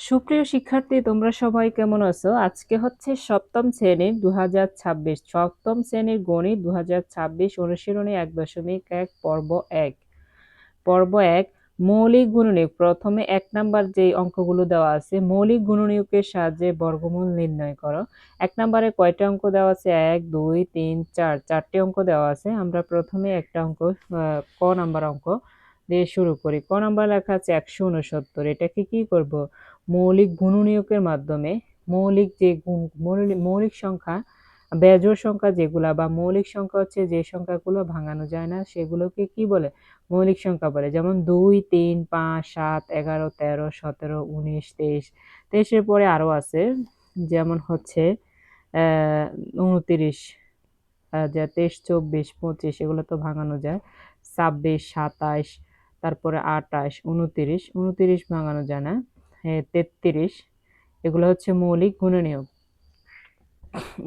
সুপ্রিয় শিক্ষার্থী, তোমরা সবাই কেমন আছো? আজকে হচ্ছে সপ্তম শ্রেণীর 2026 সপ্তম শ্রেণীর গণিত 2026 অনুশীলনী 1.1 পর্ব 1 মৌলিক গুণনীয়ক। প্রথমে 1 নাম্বার যে অঙ্কগুলো দেওয়া আছে, মৌলিক গুণনীয়কের সাহায্যে বর্গমূল নির্ণয় করো। 1 নাম্বারে কয়টা অঙ্ক দেওয়া আছে? 1 2 3 4 চারটি অঙ্ক দেওয়া আছে। আমরা প্রথমে একটা অঙ্ক ক নাম্বার অঙ্ক দিয়ে শুরু করি। ক নাম্বার লেখা আছে 169। এটাকে কি করব? মৌলিক গুণনীয়কের মাধ্যমে মৌলিক যে মৌলিক সংখ্যা, বেজোড় সংখ্যা যেগুলা বা মৌলিক সংখ্যা হচ্ছে যে সংখ্যাগুলো ভাঙানো যায় না, সেগুলোকে কি বলে? মৌলিক সংখ্যা বলে। যেমন 2 3 5 7 11 13 17 19 23। 23-এর পরে আরো আছে, যেমন হচ্ছে 29, যে 23 24 25 এগুলো তো ভাঙানো যায়। 26 27, তারপরে 28 29, 29 ভাঙানো যায় না। 33, এগুলো হচ্ছে মৌলিক গুণনীয়ক।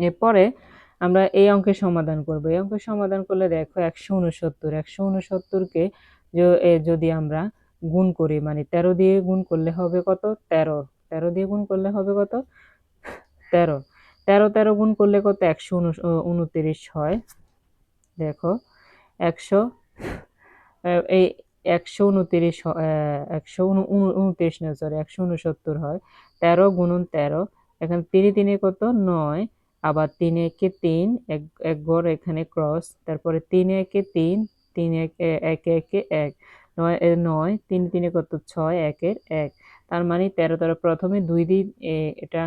এরপরে আমরা এই অঙ্কের সমাধান করব। এই অঙ্কের সমাধান করলে দেখো 169কে যদি আমরা গুণ করি, মানে 13 দিয়ে গুণ করলে হবে কত? 13। 13 দিয়ে গুণ করলে হবে কত? 13। 13 13 গুণ করলে কত? 129 হয়। দেখো 100 এই 129 129 না, সরি 169 হয়। 13 গুণন 13, এখানে 3 3 কত? 9, আবার 3 একে 3, এক ঘর এখানে ক্রস, তারপরে 3 একে 3, 3 একে 1, 9 9, 3 3 কত? 6, 1 1। তার মানে 13 13 প্রথমে 2 দিয়ে এটা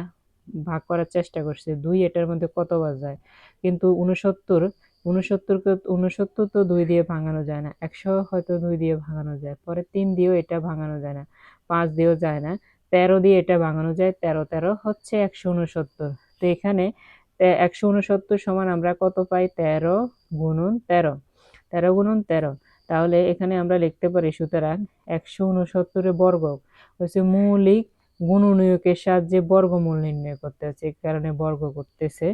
ভাগ করার চেষ্টা করছে। 2 এটার মধ্যে কতবার যায়? কিন্তু 69 তো 2 দিয়ে ভাঙানো যায় না। 100 হয়তো 2 দিয়ে ভাঙানো যায়। পরে 3 দিয়েও এটা ভাঙানো যায় না। 5 দিয়েও যায় না। 13 দিয়ে এটা ভাঙানো যায়। 13 13 হচ্ছে 169। তো এখানে 169 সমান আমরা কত পাই? 13 গুণন 13। 13 গুণন 13। তাহলে এখানে আমরা লিখতে পারি, সুতরাং 169 এর বর্গ হচ্ছে মৌলিক গুণনীয়কের সাহায্যে বর্গমূল নির্ণয় করতে হচ্ছে, এই কারণে বর্গ করতেছে।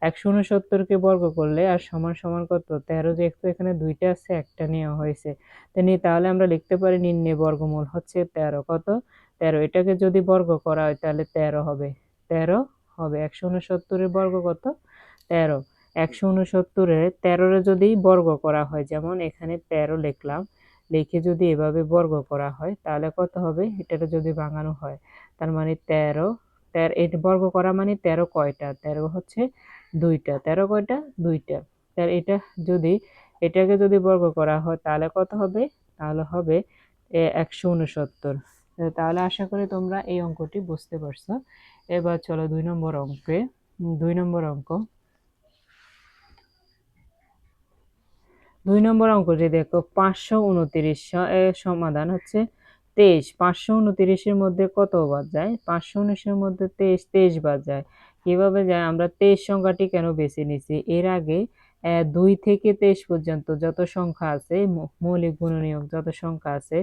169কে বর্গ করলে আর সমান সমান কত? 13। যেহেতু এখানে দুইটা আছে, একটা নেওয়া হয়েছে, তাহলে আমরা লিখতে পারি নির্ণয় বর্গমূল হচ্ছে 13। কত? 13। এটাকে যদি বর্গ করা হয় তাহলে 13 হবে। 13 হবে। 169 বর্গ কত? 13। 169 13 যদি বর্গ করা হয়, যেমন এখানে 13 লিখলাম, লিখে যদি এভাবে বর্গ করা হয় তাহলে কত হবে? এটাকে যদি ভাঙানো হয়, তার মানে 13 13 এটা বর্গ করা মানে 13 কয়টা? 13 হচ্ছে দুইটা। 13 কয়টা? দুইটা। তাহলে এটাকে যদি বর্গ করা হয় তাহলে কত হবে? তাহলে হবে 169। তাহলে আশা করি তোমরা এই অঙ্কটি বুঝতে পারছো। এবার চলো 2 নম্বর অঙ্কে। 2 নম্বর অঙ্ক। 2 নম্বর অঙ্কটি দেখো, 529 এর সমাধান হচ্ছে 23। 529 এর মধ্যে কত বার যায়? 519 এর মধ্যে 23 23 বার যায়। কিভাবে যায়? আমরা 23 সংখ্যাটি কেন বেছে নিছি? এর আগে 2 থেকে 23 পর্যন্ত যত সংখ্যা আছে, মৌলিক গুণনীয়ক যত সংখ্যা আছে,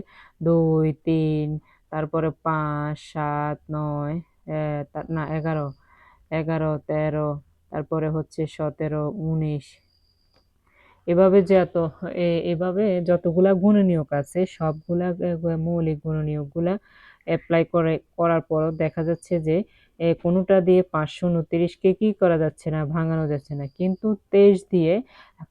2 3, তারপরে 5 7 9, না 11 11 13, তারপরে হচ্ছে 17 19, এভাবে এভাবে যতগুলা গুণনীয়ক আছে সবগুলা মৌলিক গুণনীয়কগুলা অ্যাপ্লাই করার পরও দেখা যাচ্ছে যে কোনোটা দিয়ে 529কে কি করা যাচ্ছে না? ভাঙানো যাচ্ছে না। কিন্তু 23 দিয়ে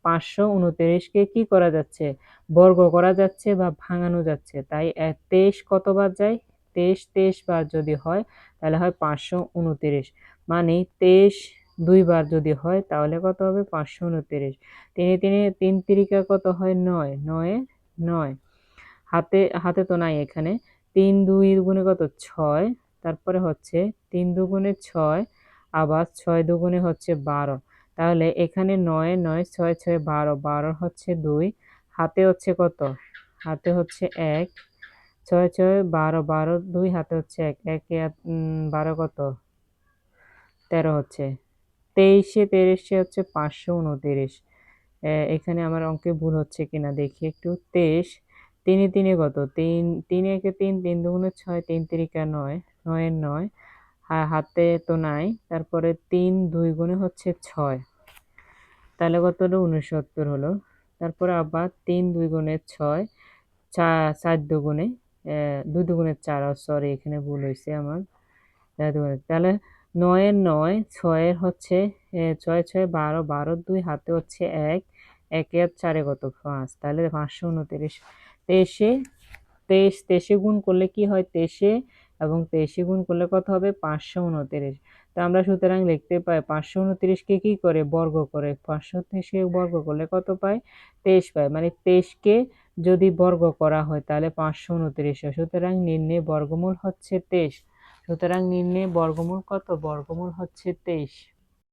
529কে কি করা যাচ্ছে? বর্গ করা যাচ্ছে বা ভাঙানো যাচ্ছে। তাই 23 কতবার যায়? 23 23 বার যদি হয় তাহলে হয় 529। মানে 23 2 বার যদি হয় তাহলে কত হবে? 529। 3 তিরিকা কত হয়? 9 9 9। হাতে হাতে তো নাই এখানে। 3 2 গুণে কত? 6, তারপরে হচ্ছে 3 দুগুণে 6, আবার 6 দুগুণে হচ্ছে 12। তাহলে এখানে 9 9 6 6 12, 12 হচ্ছে 2, হাতে হচ্ছে কত? হাতে হচ্ছে 1, 6 6 12 12 2, হাতে হচ্ছে 1 1 12 কত? 13 হচ্ছে। 23 23 হচ্ছে 529। এখানে আমার অঙ্কে ভুল হচ্ছে কিনা দেখি একটু। 23 3 3 কত? 3 3 একে 3, 3 দুগুণে 6, 3 তিরিকা 9, 9 এর 9, হাতে তো নাই। তারপরে 3 2 গুণে হচ্ছে 6, তাহলে কত হলো? 69 হলো। তারপরে আবার 3 2 গুণে 6, 4 দুগুণে 2 দুগুণে 4, সরি এখানে ভুল হয়েছে আমার। যাইতে পারে। তাহলে ৯ এর ৯, ৬ এর হচ্ছে ৬ ৬ ১২, ১২ 2 হাতে হচ্ছে ১, ১ এর ৪ এ কত? ৫। তাহলে ৫২৯। ২৩ এ গুণ করলে কি হয়? ২৩ এ এবং ২৩ এ গুণ করলে কত হবে? ৫২৯। তো আমরা সুতরাং লিখতে পাই ৫২৯ কে কি করে? বর্গ করে। ৫২৯ কে বর্গ করলে কত পাই? ২৩ পাই। মানে ২৩ কে যদি বর্গ করা হয় তাহলে ৫২৯ হয়। সুতরাং নির্ণেয় বর্গমূল হচ্ছে ২৩। সুতরাং নির্ণেয় বর্গমূল কত? বর্গমূল হচ্ছে ২৩।